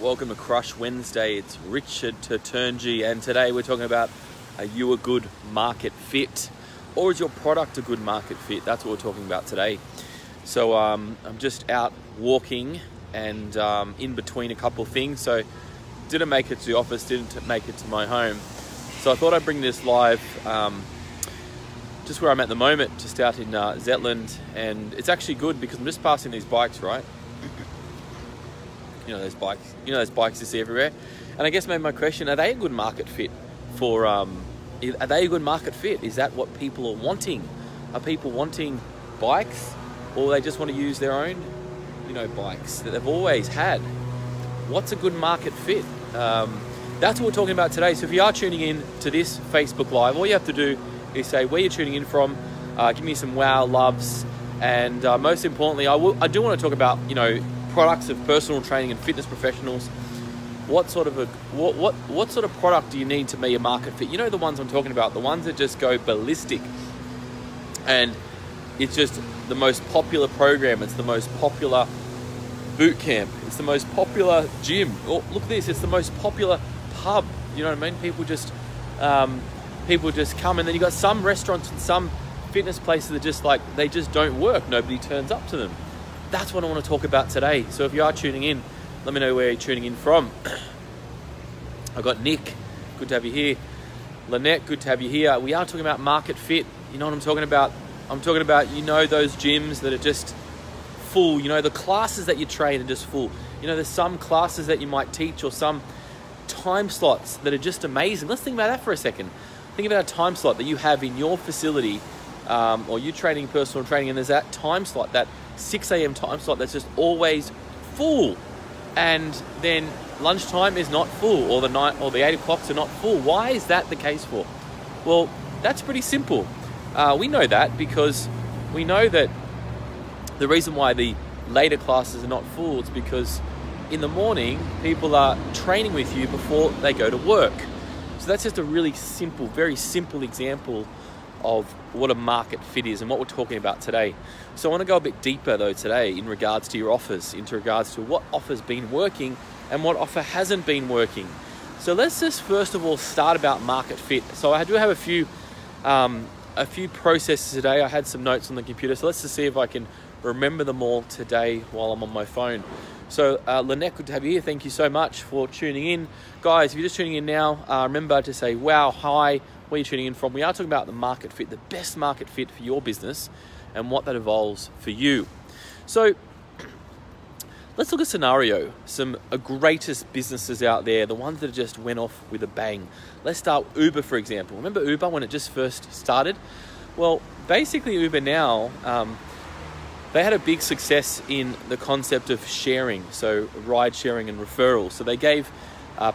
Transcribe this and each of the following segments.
Welcome to Crush Wednesday. It's Richard Turtungi, and today we're talking about, are you a good market fit, or is your product a good market fit? That's what we're talking about today. So I'm just out walking and in between a couple of things. So didn't make it to the office, didn't make it to my home. So I thought I'd bring this live just where I'm at the moment, just out in Zetland, and it's actually good because I'm just passing these bikes, right? You know those bikes you see everywhere. And I guess maybe my question, are they a good market fit for, are they a good market fit? Is that what people are wanting? Are people wanting bikes, or they just want to use their own, bikes that they've always had? What's a good market fit? That's what we're talking about today. So if you are tuning in to this Facebook Live, all you have to do is say where you're tuning in from, give me some wow loves, and most importantly, I do want to talk about, products of personal training and fitness professionals. What sort of product do you need to be a market fit? You know the ones I'm talking about, the ones that just go ballistic, and it's just the most popular program, it's the most popular boot camp, it's the most popular gym. Oh, look at this, it's the most popular pub. You know what I mean? People just come, and then you got some restaurants and some fitness places that just they just don't work. Nobody turns up to them. That's what I want to talk about today. So if you are tuning in, let me know where you're tuning in from. I've got Nick, good to have you here. Lynette, good to have you here. We are talking about market fit. You know what I'm talking about? I'm talking about, those gyms that are just full. The classes that you train are just full. There's some classes that you might teach, or some time slots that are just amazing. Let's think about that for a second. Think about a time slot that you have in your facility, or you training personal training, and there's that time slot, that 6 a.m. time slot that's just always full, and then lunchtime is not full, or the 8 o'clocks are not full. Why is that the case for? Well, that's pretty simple. We know that because we know that the reason why the later classes are not full is because in the morning people are training with you before they go to work. So that's just a really simple, very simple example of what a market fit is and what we're talking about today. So I want to go a bit deeper though today in regards to your offers, into regards to what offer's been working and what offer hasn't been working. So let's just first of all start about market fit. So I do have a few processes today. I had some notes on the computer, so let's just see if I can remember them all today while I'm on my phone. So Lynette, good to have you here. Thank you so much for tuning in. Guys, if you're just tuning in now, remember to say wow, hi, where you're tuning in from. We are talking about the market fit, the best market fit for your business and what that involves for you. So let's look at a scenario, some greatest businesses out there, the ones that just went off with a bang. Let's start Uber, for example. Remember Uber when it just first started? Well, basically Uber now, they had a big success in the concept of sharing, so ride sharing and referrals. So they gave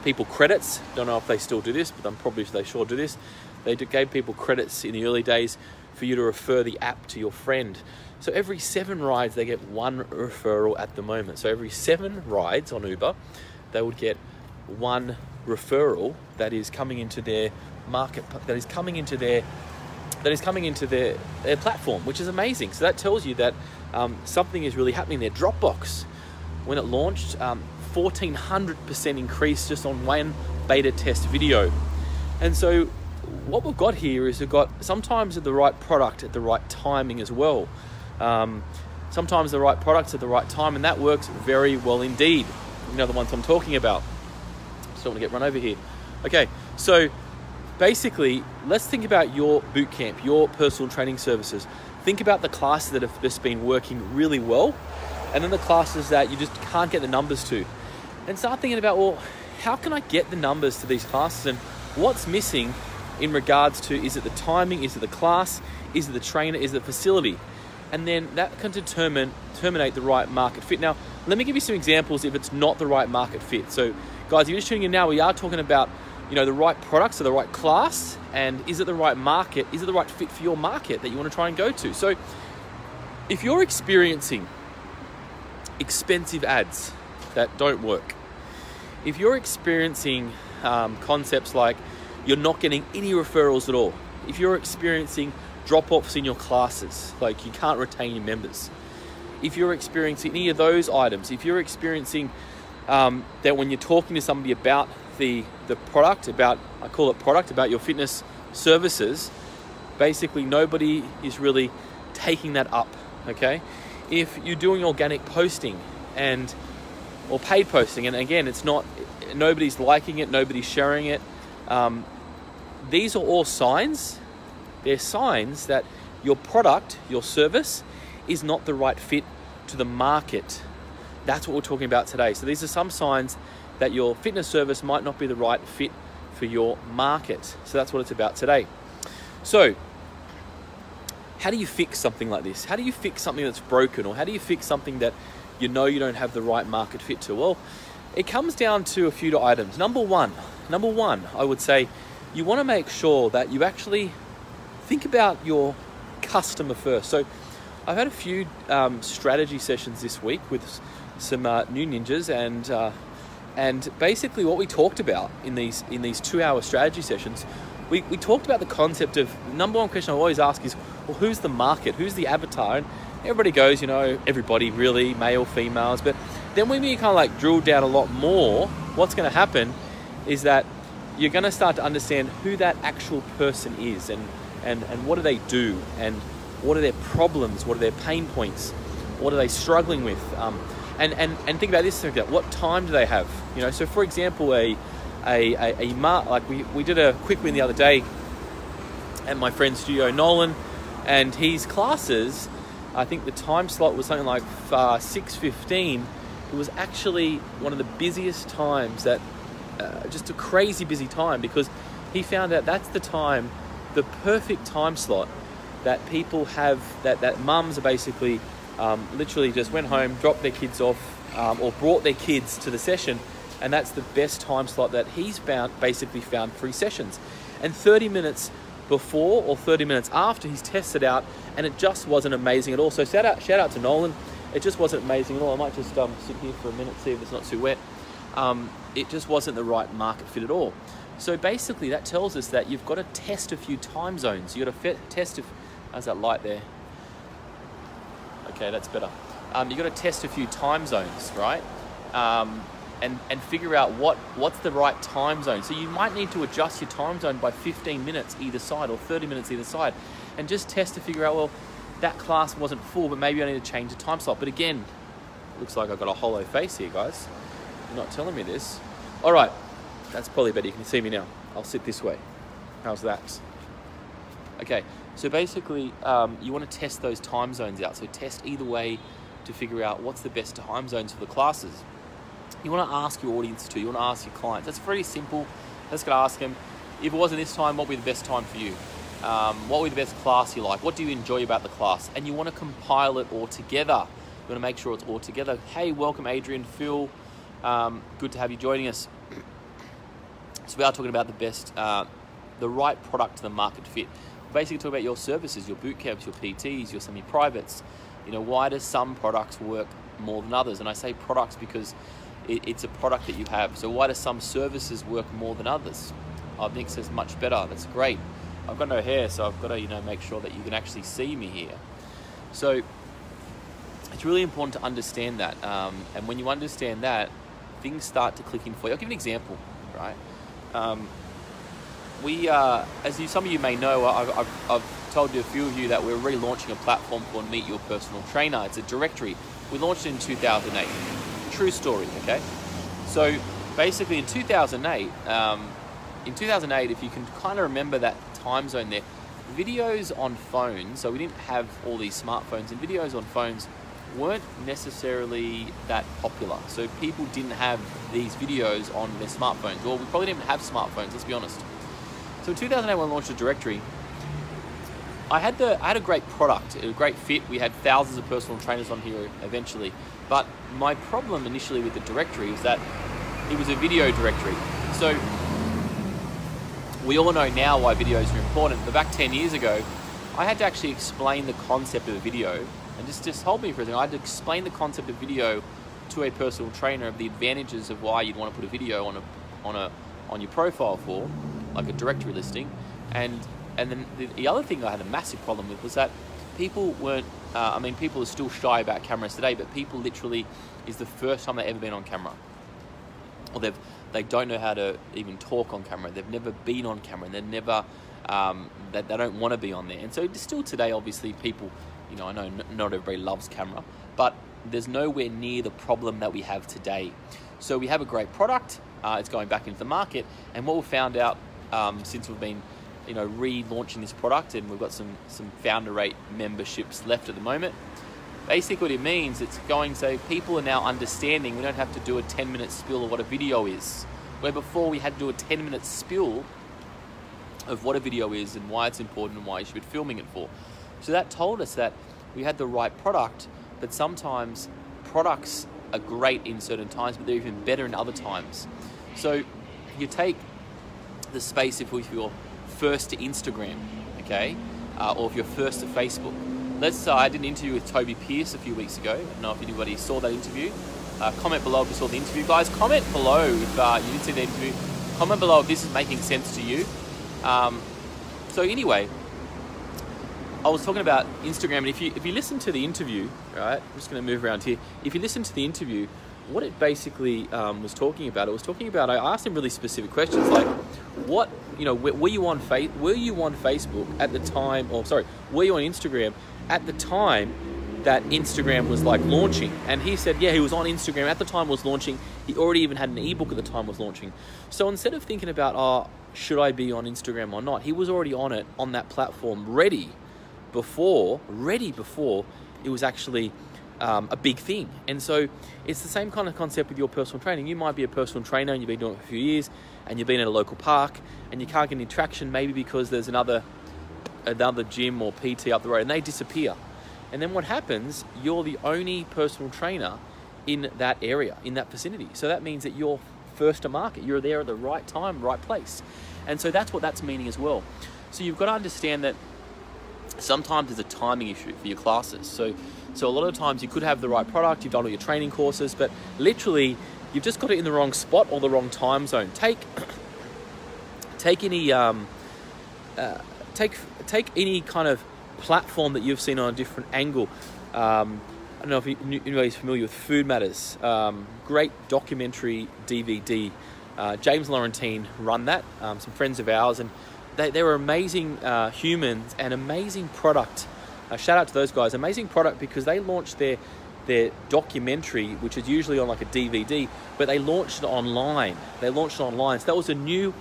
people credits. Don't know if they still do this, but I'm probably they sure do this. They gave people credits in the early days for you to refer the app to your friend. So every 7 rides, they get 1 referral at the moment. So every 7 rides on Uber, they would get 1 referral that is coming into their market, that is coming into their platform, which is amazing. So that tells you that something is really happening there. Dropbox, when it launched, 1,400% increase just on 1 beta test video. And so what we've got here is we've got sometimes the right product at the right timing as well. Sometimes the right products at the right time, and that works very well indeed. The ones I'm talking about. Just don't want to get run over here. Okay, so basically, let's think about your boot camp, your personal training services. Think about the classes that have just been working really well, and then the classes that you just can't get the numbers to. And start thinking about, well, how can I get the numbers to these classes, and what's missing in regards to, is it the timing, is it the class, is it the trainer, is it the facility? And then that can terminate the right market fit. Now, let me give you some examples if it's not the right market fit. So guys, if you're just tuning in now, we are talking about the right products or the right class, and is it the right market? Is it the right fit for your market that you want to try and go to? So if you're experiencing expensive ads that don't work, if you're experiencing concepts like you're not getting any referrals at all, if you're experiencing drop-offs in your classes, like you can't retain your members, if you're experiencing any of those items, if you're experiencing that when you're talking to somebody about the product, I call it product, about your fitness services, basically nobody is really taking that up, okay? If you're doing organic posting or paid posting, and again, nobody's liking it, nobody's sharing it, these are all signs. They're signs that your product, your service, is not the right fit to the market. That's what we're talking about today. So these are some signs that your fitness service might not be the right fit for your market. So that's what it's about today. So how do you fix something like this? How do you fix something that's broken? Or how do you fix something that you know you don't have the right market fit to? Well, it comes down to a few items. Number one, I would say you want to make sure that you actually think about your customer first. So I've had a few strategy sessions this week with some new ninjas, and basically what we talked about in these 2-hour strategy sessions, we talked about the concept of, number one question I always ask is, well, who's the market? Who's the avatar? And everybody goes, everybody really, male, females. But then when you kind of like drill down a lot more, what's going to happen is that you're going to start to understand who that actual person is, and what do they do, and what are their problems, what are their pain points, what are they struggling with, and think about this, what time do they have? So for example, like we did a quick win the other day at my friend's studio, Nolan, and his classes, I think the time slot was something like 6:15. It was actually one of the busiest times, just a crazy busy time, because he found out that's the time, the perfect time slot that people have, that mums are basically literally just went home, dropped their kids off, or brought their kids to the session, and that's the best time slot that he's basically found free sessions. And 30 minutes before or 30 minutes after, he's tested out, and it just wasn't amazing at all. So shout out to Nolan. It just wasn't amazing at all. I might just sit here for a minute, see if it's not too wet. It just wasn't the right market fit at all. So basically that tells us that you've got to test a few time zones. You've got to test how's that light there? Okay, that's better. You've got to test a few time zones, right? And figure out what's the right time zone. So you might need to adjust your time zone by 15 minutes either side, or 30 minutes either side, and just test to figure out, well, that class wasn't full, but maybe I need to change the time slot. But again, looks like I've got a hollow face here, guys. You're not telling me this. All right, that's probably better. You can see me now. I'll sit this way. How's that? Okay, so basically you want to test those time zones out. So test either way to figure out what's the best time zones for the classes. You want to ask your audience too. You want to ask your clients. That's very simple. Just got to ask them, if it wasn't this time, what would be the best time for you? What would be the best class you like? What do you enjoy about the class? And you want to compile it all together. You want to make sure it's all together. Hey, welcome Adrian, Phil. Good to have you joining us. So we are talking about the right product to the market fit. Basically talk about your services, your boot camps, your PTs, your semi-privates. Why does some products work more than others? And I say products because it's a product that you have. So why do some services work more than others? Oh, Nick says much better. That's great. I've got no hair, so I've got to make sure that you can actually see me here. So it's really important to understand that. And when you understand that, things start to click in for you. I'll give you an example, right? Some of you may know, I've told a few of you that we're relaunching a platform called Meet Your Personal Trainer. It's a directory. We launched it in 2008. True story, okay? So basically in 2008, if you can kind of remember that time zone there, videos on phones, so we didn't have all these smartphones, and videos on phones weren't necessarily that popular. So people didn't have these videos on their smartphones, or we probably didn't even have smartphones, let's be honest. So in 2008 when I launched a directory, I had a great product, a great fit. We had thousands of personal trainers on here eventually. But my problem initially with the directory was that it was a video directory. So we all know now why videos are important, but back 10 years ago, I had to actually explain the concept of a video. And just hold me for a second. I had to explain the concept of video to a personal trainer, of the advantages of why you'd want to put a video on your profile for, like a directory listing. And then the other thing I had a massive problem with was that people weren't, people are still shy about cameras today, but people literally, is the first time they've ever been on camera. or they don't know how to even talk on camera. They've never been on camera, and they've never they don't want to be on there. And so still today, obviously, people, you know, I know not everybody loves camera, but there's nowhere near the problem that we have today. So we have a great product. It's going back into the market, and what we've found out since we've been, you know, relaunching this product, and we've got some founder rate memberships left at the moment. Basically what it means, it's going, so people are now understanding we don't have to do a 10-minute spiel of what a video is. Where before we had to do a 10-minute spiel of what a video is and why it's important and why you should be filming it for. So that told us that we had the right product, but sometimes products are great in certain times, but they're even better in other times. So you take the space if you're first to Instagram, okay, or if you're first to Facebook. Let's say I did an interview with Toby Pierce a few weeks ago. I don't know if anybody saw that interview. Comment below if you saw the interview. Guys, comment below if you didn't see the interview. Comment below if this is making sense to you. So anyway, I was talking about Instagram, and if you listen to the interview, right, I'm just going to move around here. If you listen to the interview, what it basically was talking about, I asked him really specific questions like, what, you know, were you on Facebook at the time, or sorry, were you on Instagram at the time that Instagram was like launching? And he said, yeah, he was on Instagram at the time it was launching. He already even had an ebook at the time it was launching. So instead of thinking about, oh, should I be on Instagram or not, he was already on it, on that platform, ready before it was actually a big thing. And so it's the same kind of concept with your personal training. You might be a personal trainer and you've been doing it for a few years, and you've been at a local park and you can't get any traction, maybe because there's another gym or PT up the road, and they disappear. And then what happens, you're the only personal trainer in that area, in that vicinity. So that means that you're first to market. You're there at the right time, right place. And so that's what that's meaning as well. So you've got to understand that sometimes there's a timing issue for your classes. So a lot of times you could have the right product, you've done all your training courses, but literally you've just got it in the wrong spot or the wrong time zone. Take any kind of platform that you've seen on a different angle. I don't know if anybody's familiar with Food Matters. Great documentary DVD. James Laurentine run that, some friends of ours, and they were amazing humans and amazing product. Shout out to those guys. Amazing product, because they launched their documentary, which is usually on like a DVD, but they launched it online. So that was a new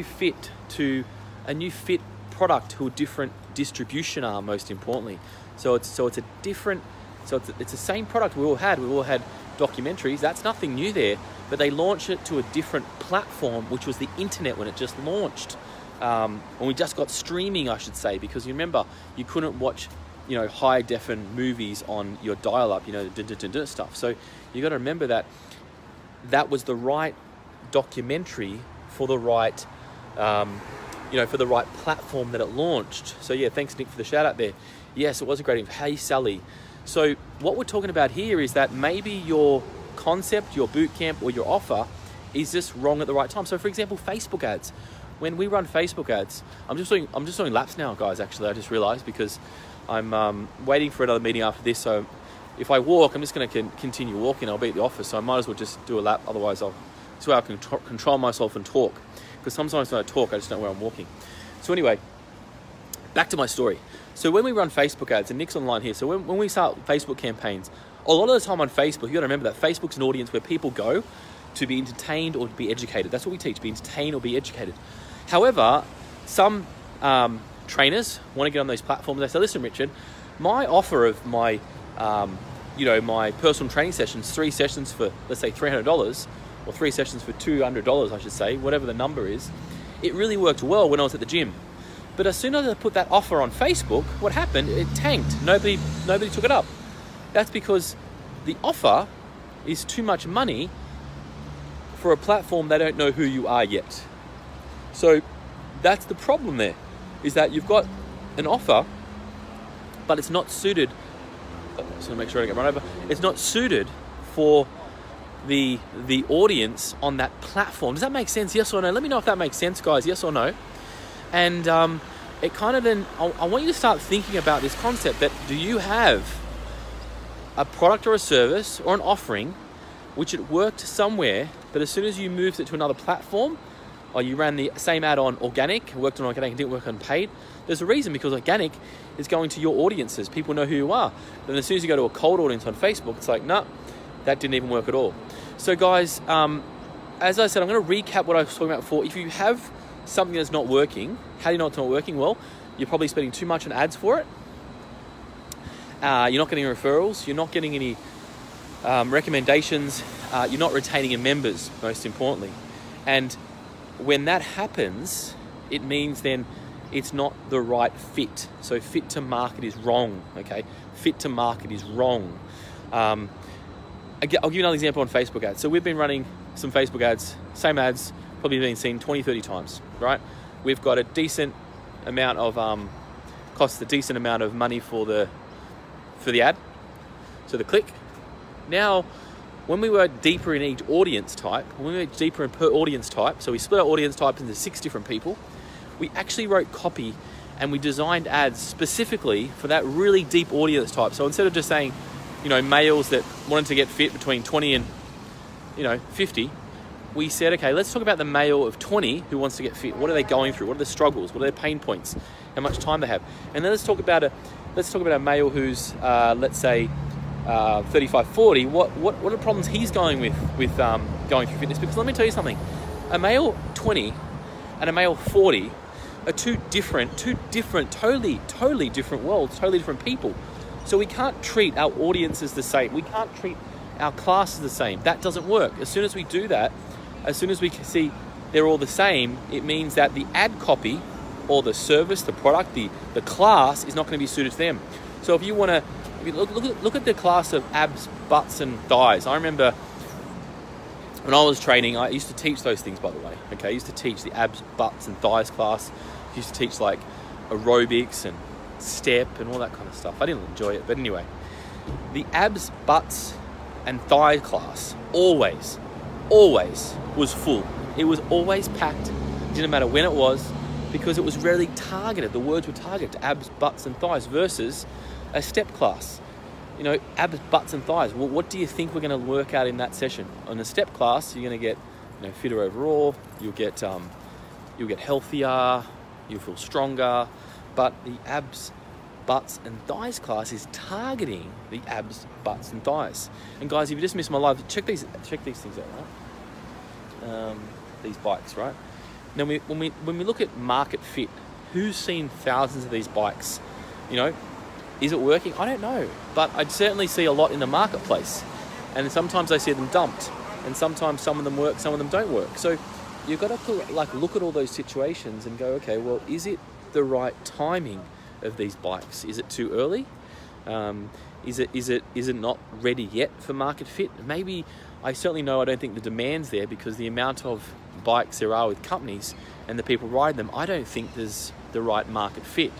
fit product to a different distribution arm, most importantly. So it's the same product we all had documentaries. That's nothing new there, but they launched it to a different platform, which was the internet when it just launched. When we just got streaming, I should say, because you remember you couldn't watch, you know, high defin movies on your dial-up, you know, stuff. So you got to remember that was the right documentary for the right, for the right platform that it launched. So yeah, thanks Nick for the shout out there. Yes, it was a great info. Hey Sally. So what we're talking about here is that maybe your concept, your boot camp, or your offer is just wrong at the right time. So for example, Facebook ads. When we run Facebook ads, I'm just doing laps now, guys. Actually, I just realized, because I'm waiting for another meeting after this. So if I walk, I'm just going to continue walking. I'll be at the office, so I might as well just do a lap. Otherwise, it's where I can control myself and talk. Because sometimes when I talk, I just don't know where I'm walking. So anyway, back to my story. So when we run Facebook ads, and Nick's online here. So when we start Facebook campaigns, a lot of the time on Facebook, you got to remember that Facebook's an audience where people go to be entertained or to be educated. That's what we teach: be entertained or be educated. However, some trainers want to get on those platforms. They say, listen, Richard, my offer of my, my personal training sessions, 3 sessions for, let's say, $300, or 3 sessions for $200, I should say, whatever the number is, it really worked well when I was at the gym. But as soon as I put that offer on Facebook, what happened? It tanked. Nobody took it up. That's because the offer is too much money for a platform they don't know who you are yet. So that's the problem there, is that you've got an offer, but it's not suited. Just want to make sure I don't get run over. It's not suited for the audience on that platform. Does that make sense? Yes or no? Let me know if that makes sense, guys. Yes or no? And it kind of then, I want you to start thinking about this concept that, do you have a product or a service or an offering which it worked somewhere, but as soon as you moved it to another platform, or you ran the same ad on organic, worked on organic and didn't work on paid, there's a reason, because organic is going to your audiences. People know who you are. Then as soon as you go to a cold audience on Facebook, it's like, nah, that didn't even work at all. So guys, as I said, I'm going to recap what I was talking about before. If you have something that's not working, how do you know it's not working? Well, you're probably spending too much on ads for it. You're not getting referrals. You're not getting any recommendations. You're not retaining your members, most importantly. And when that happens, it means then it's not the right fit. So fit to market is wrong, okay? Fit to market is wrong. I'll give you another example on Facebook ads. So we've been running some Facebook ads, same ads, probably been seen 20, 30 times, right? We've got a decent amount of, costs a decent amount of money for the ad, so the click. Now, when we were deeper in each audience type, when we were deeper in per audience type, so we split our audience types into 6 different people, we actually wrote copy and we designed ads specifically for that really deep audience type. So instead of just saying, you know, males that wanted to get fit between 20 and, 50, we said, okay, let's talk about the male of 20 who wants to get fit. What are they going through? What are the struggles? What are their pain points? How much time they have? And then let's talk about a male who's, let's say, 35, 40. What are the problems he's going with going through fitness? Because let me tell you something, a male 20 and a male 40 are two different, totally different worlds, totally different people. So we can't treat our audiences the same. We can't treat our classes the same. That doesn't work. As soon as we do that, as soon as we can see they're all the same, it means that the ad copy or the service, the product, the class is not going to be suited to them. So if you want to, look at the class of abs, butts and thighs. I remember when I was training, I used to teach those things, by the way. Okay, I used to teach the abs, butts and thighs class. I used to teach like aerobics and step and all that kind of stuff. I didn't enjoy it, but anyway, the abs, butts and thigh class always was full. It was always packed. It didn't matter when it was, because it was really targeted. The words were targeted to abs, butts and thighs versus a step class. Abs, butts and thighs. Well, what do you think we're going to work out in that session? On the step class, you're going to get fitter overall. You'll get healthier. You'll feel stronger. But the abs, butts and thighs class is targeting the abs, butts and thighs. And guys, if you just missed my live, check these things out, right? These bikes, right? Now, when we look at market fit, who's seen thousands of these bikes? Is it working? I don't know, but I certainly see a lot in the marketplace, and sometimes I see them dumped, and sometimes some of them work, some of them don't work. So you've got to look at all those situations and go, okay, well, is it the right timing of these bikes? Is it too early? Is it not ready yet for market fit? Maybe. I certainly know I don't think the demand's there, because the amount of bikes there are with companies and the people riding them, I don't think there's the right market fit.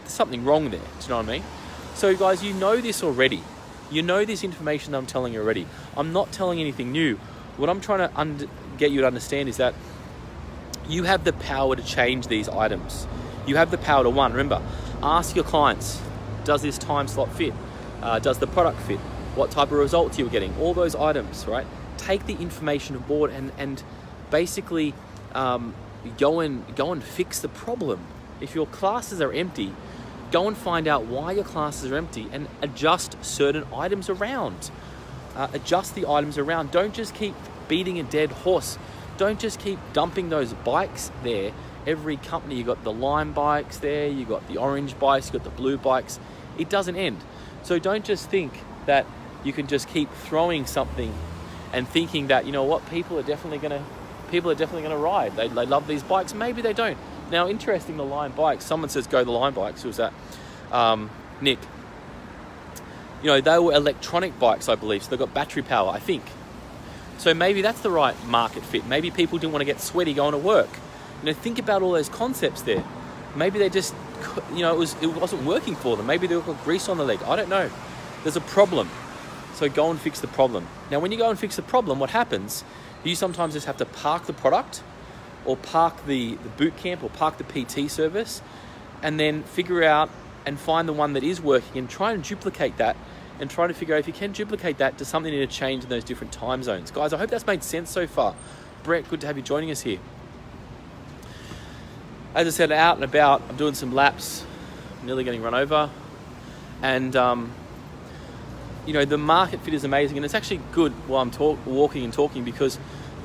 There's something wrong there. Do you know what I mean? So guys, you know this already. You know this information that I'm telling you already. I'm not telling anything new. What I'm trying to get you to understand is that you have the power to change these items. You have the power to, remember, ask your clients, does this time slot fit? Does the product fit? What type of results you're getting? All those items, right? Take the information on board and basically go and fix the problem. If your classes are empty, go and find out why your classes are empty and adjust certain items around. Adjust the items around. Don't just keep beating a dead horse. Don't just keep dumping those bikes there. Every company, you got the lime bikes there, you got the orange bikes, you got the blue bikes. It doesn't end. So don't just think that you can just keep throwing something and thinking that, people are definitely gonna ride. They love these bikes. Maybe they don't. Now, interesting, the Lime bikes. Someone says go the Lime bikes. Who was that? Nick. They were electronic bikes, I believe. So they got battery power, I think. So maybe that's the right market fit. Maybe people didn't want to get sweaty going to work. Think about all those concepts there. Maybe they just, it wasn't working for them. Maybe they got grease on the leg. I don't know. There's a problem. So go and fix the problem. Now, when you go and fix the problem, what happens? You sometimes just have to park the product, or park the boot camp, or park the PT service, and then figure out and find the one that is working and try and duplicate that and trying to figure out if you can duplicate that, does something need to change in those different time zones? Guys, I hope that's made sense so far. Brett, good to have you joining us here. As I said, out and about, I'm doing some laps, nearly getting run over. And, you know, the market fit is amazing. And it's actually good while I'm walking and talking because,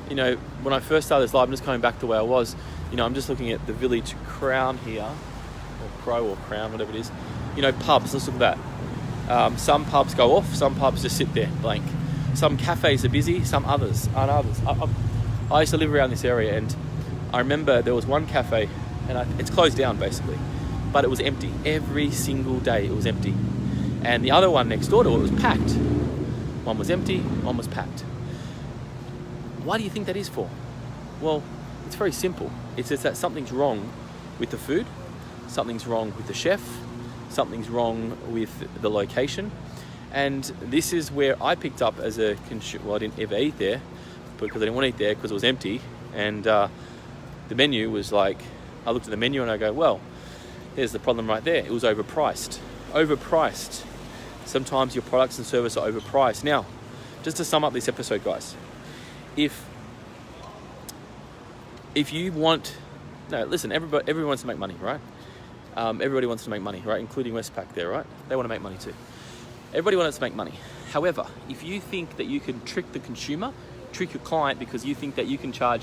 you know, when I first started this live, I'm just coming back to where I was. You know, I'm just looking at the village crown here, or crow or crown, whatever it is. You know, pubs, let's look at that. Some pubs go off, some pubs just sit there blank. Some cafes are busy, some others aren't others. I used to live around this area, and I remember there was one cafe, and it's closed down basically, but it was empty. Every single day it was empty. And the other one next door to it was packed. One was empty, one was packed. Why do you think that is for? Well, it's very simple. It's just that something's wrong with the food, something's wrong with the chef, something's wrong with the location. And this is where I picked up as a consumer. Well, I didn't ever eat there because I didn't want to eat there because it was empty. And the menu was like, I looked at the menu and I go, well, there's the problem right there. It was overpriced. Overpriced. Sometimes your products and services are overpriced. Now, just to sum up this episode, guys, if you want, no, listen, everybody wants to make money, right? Everybody wants to make money, right? Including Westpac there, right? They want to make money too. Everybody wants to make money. However, if you think that you can trick the consumer, trick your client because you think that you can charge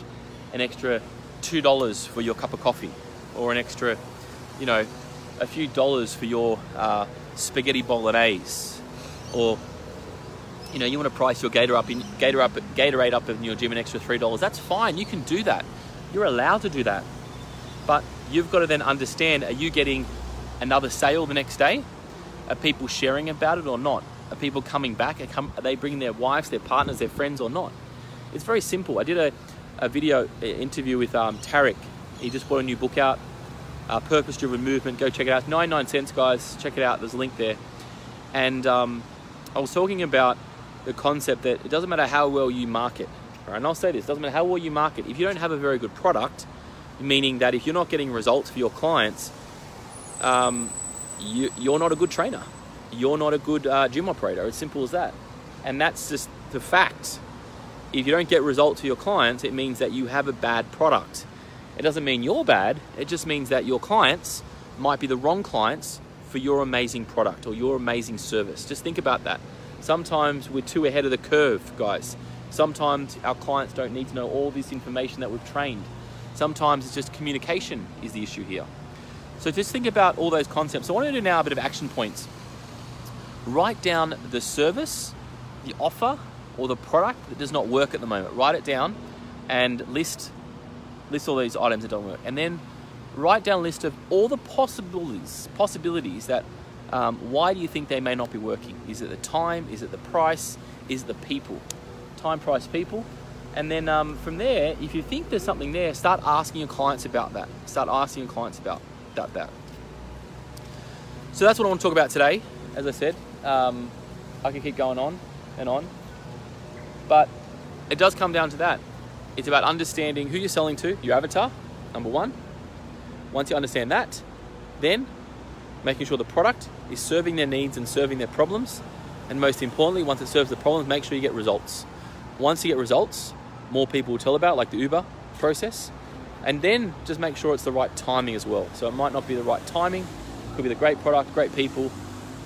an extra $2 for your cup of coffee, or an extra, you know, a few dollars for your spaghetti bolognese, or, you know, you want to price your Gatorade up in your gym an extra $3, that's fine. You can do that. You're allowed to do that. But you've got to then understand, are you getting another sale the next day? Are people sharing about it or not? Are people coming back? Are they bringing their wives, their partners, their friends or not? It's very simple. I did a video interview with Tarek. He just brought a new book out, Purpose Driven Movement. Go check it out. 99 cents, guys. Check it out. There's a link there. And I was talking about the concept that it doesn't matter how well you market. Right? And I'll say this, it doesn't matter how well you market. If you don't have a very good product, meaning that if you're not getting results for your clients, you're not a good trainer. You're not a good gym operator. It's simple as that. And that's just the fact. If you don't get results for your clients, it means that you have a bad product. It doesn't mean you're bad. It just means that your clients might be the wrong clients for your amazing product or your amazing service. Just think about that. Sometimes we're too ahead of the curve, guys. Sometimes our clients don't need to know all this information that we've trained. Sometimes it's just communication is the issue here. So just think about all those concepts. So I want to do now a bit of action points. Write down the service, the offer, or the product that does not work at the moment. Write it down and list all these items that don't work. And then write down a list of all the possibilities that why do you think they may not be working? Is it the time? Is it the price? Is it the people? Time, price, people. And then from there, if you think there's something there, start asking your clients about that. Start asking your clients about that. So that's what I want to talk about today. As I said, I can keep going on and on, but it does come down to that. It's about understanding who you're selling to, your avatar, number one. Once you understand that, then making sure the product is serving their needs and serving their problems. And most importantly, once it serves the problems, make sure you get results. Once you get results, more people will tell about, like the Uber process. And then just make sure it's the right timing as well. So it might not be the right timing, could be the great product, great people,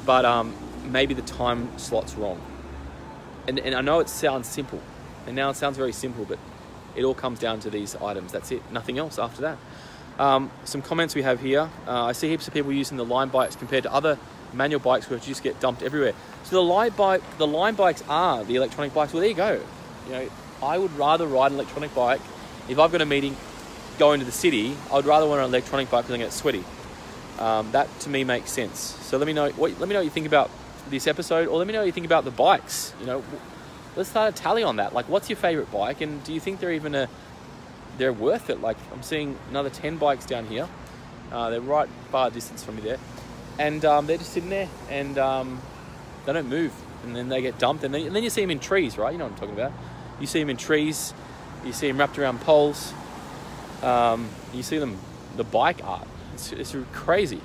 but maybe the time slot's wrong. And I know it sounds simple, and now it sounds very simple, but it all comes down to these items. That's it, nothing else after that. Some comments we have here. I see heaps of people using the line bikes compared to other manual bikes which just get dumped everywhere. So the line bikes are the electronic bikes. Well, there you go. You know, I would rather ride an electronic bike. If I've got a meeting going to the city, I'd rather want an electronic bike because I get sweaty. That to me makes sense. So let me know what you think about this episode, or let me know what you think about the bikes. You know, let's start a tally on that. Like, what's your favorite bike, and do you think they're worth it? Like, I'm seeing another 10 bikes down here. They're right far distance from me there, and they're just sitting there, and they don't move, and then they get dumped, and then you see them in trees, right? You know what I'm talking about. You see them in trees, you see them wrapped around poles, you see them, the bike art. It's crazy.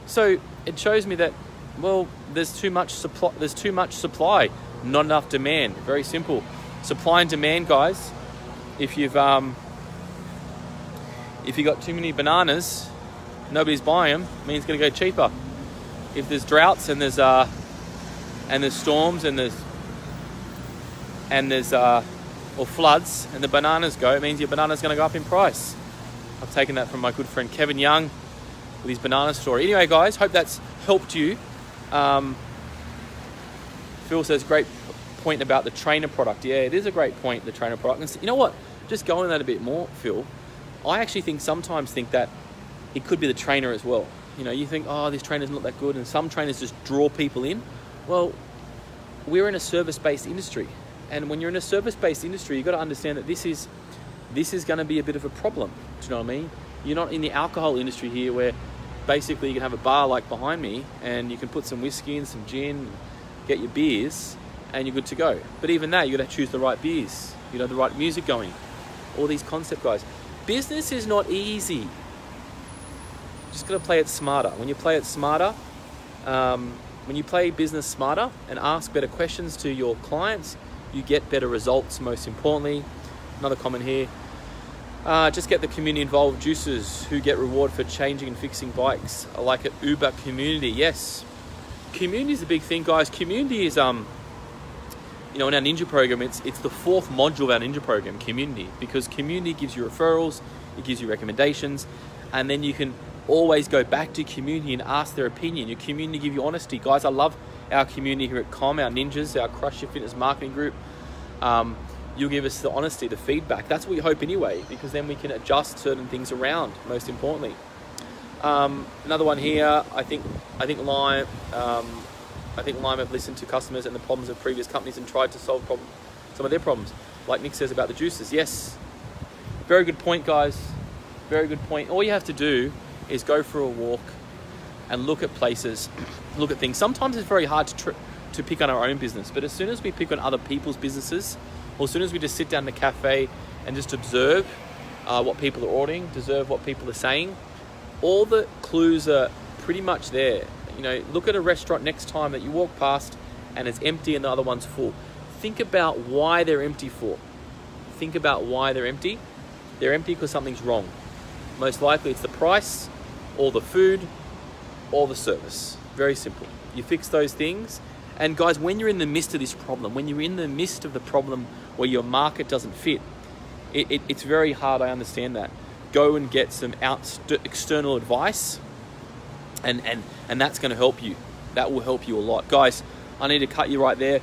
So it shows me that Well, there's too much supply, not enough demand. Very simple. Supply and demand, guys. If you've got too many bananas, nobody's buying them, it means it's going to go cheaper. If there's droughts and there's storms and there's or floods and the bananas go, it means your banana's going to go up in price. I've taken that from my good friend Kevin Young with his banana story. Anyway, guys, hope that's helped you. Phil says, great point about the trainer product. Yeah, it is a great point, the trainer product. And you know what? Just going on that a bit more, Phil, I actually sometimes think that it could be the trainer as well. You know, you think, oh, this trainer's not that good, and some trainers just draw people in. Well, we're in a service-based industry. And when you're in a service-based industry, you've got to understand that this is going to be a bit of a problem. Do you know what I mean? You're not in the alcohol industry here where basically you can have a bar like behind me and you can put some whiskey in, some gin, get your beers, and you're good to go. But even that, you got to choose the right beers, you know, the right music going. All these concept guys. Business is not easy. Just got to play it smarter. When you play it smarter, when you play business smarter and ask better questions to your clients, you get better results, most importantly. Another comment here. Just get the community involved juicers who get reward for changing and fixing bikes. I like it. Uber community. Yes. Community is a big thing, guys. Community is, you know, in our Ninja program, it's the fourth module of our Ninja program, community, because community gives you referrals, it gives you recommendations, and then you can always go back to community and ask their opinion. Your community give you honesty. Guys, I love our community here at COM, our ninjas, our Crush Your Fitness marketing group. You'll give us the honesty, the feedback. That's what we hope anyway, because then we can adjust certain things around, most importantly. Another one here, I think Lime have listened to customers and the problems of previous companies and tried to solve some of their problems. Like Nick says about the juices. Yes, very good point, guys. Very good point. All you have to do is go for a walk and look at places, look at things. Sometimes it's very hard to pick on our own business, but as soon as we pick on other people's businesses, or as soon as we just sit down in the cafe and just observe what people are ordering, observe what people are saying, all the clues are pretty much there. You know, look at a restaurant next time that you walk past and it's empty and the other one's full. Think about why they're empty for. Think about why they're empty. They're empty because something's wrong. Most likely it's the price, or the food, or the service. Very simple. You fix those things. And guys, when you're in the midst of this problem, when you're in the midst of the problem where your market doesn't fit, it's very hard, I understand that. Go and get some external advice, and that's going to help you. That will help you a lot. Guys, I need to cut you right there.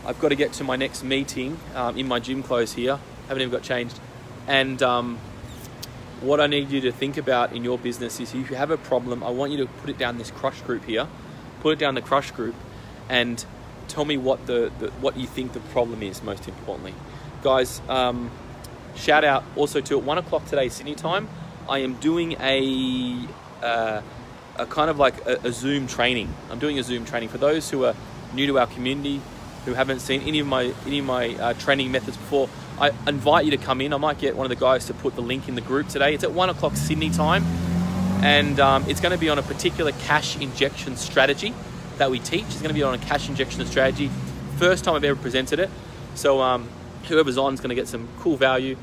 I've got to get to my next meeting in my gym clothes here. Haven't even got changed. And what I need you to think about in your business is, if you have a problem, I want you to put it down this crush group here. Put it down the crush group and tell me what what you think the problem is, most importantly. Guys, shout out also to at 1 o'clock today, Sydney time, I am doing a kind of like a Zoom training. I'm doing a Zoom training for those who are new to our community, who haven't seen any of my training methods before. I invite you to come in. I might get one of the guys to put the link in the group today. It's at 1 o'clock Sydney time, and it's going to be on a particular cash injection strategy that we teach. It's going to be on a cash injection strategy. First time I've ever presented it. So whoever's on is going to get some cool value.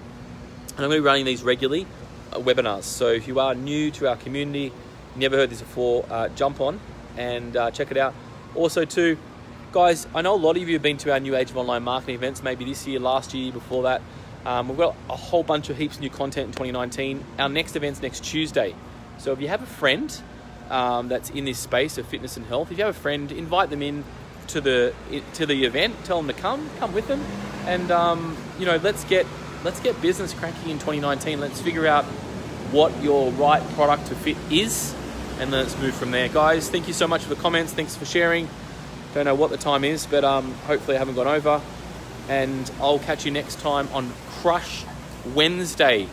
And I'm going to be running these regularly, webinars. So if you are new to our community, never heard this before, jump on and check it out. Also too, guys, I know a lot of you have been to our New Age of Online Marketing events, maybe this year, last year, before that. We've got a whole bunch of heaps of new content in 2019. Our next event's next Tuesday. So if you have a friend that's in this space of fitness and health, if you have a friend, invite them in to the event. Tell them to come with them, and you know, let's get business cracking in 2019. Let's figure out what your right product to fit is, and let's move from there. Guys, thank you so much for the comments. Thanks for sharing. Don't know what the time is, but hopefully I haven't gone over, and I'll catch you next time on Crush Wednesday.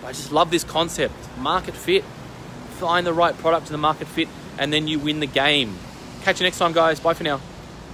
I just love this concept. Market fit. Find the right product to the market fit, and then you win the game. Catch you next time, guys. Bye for now.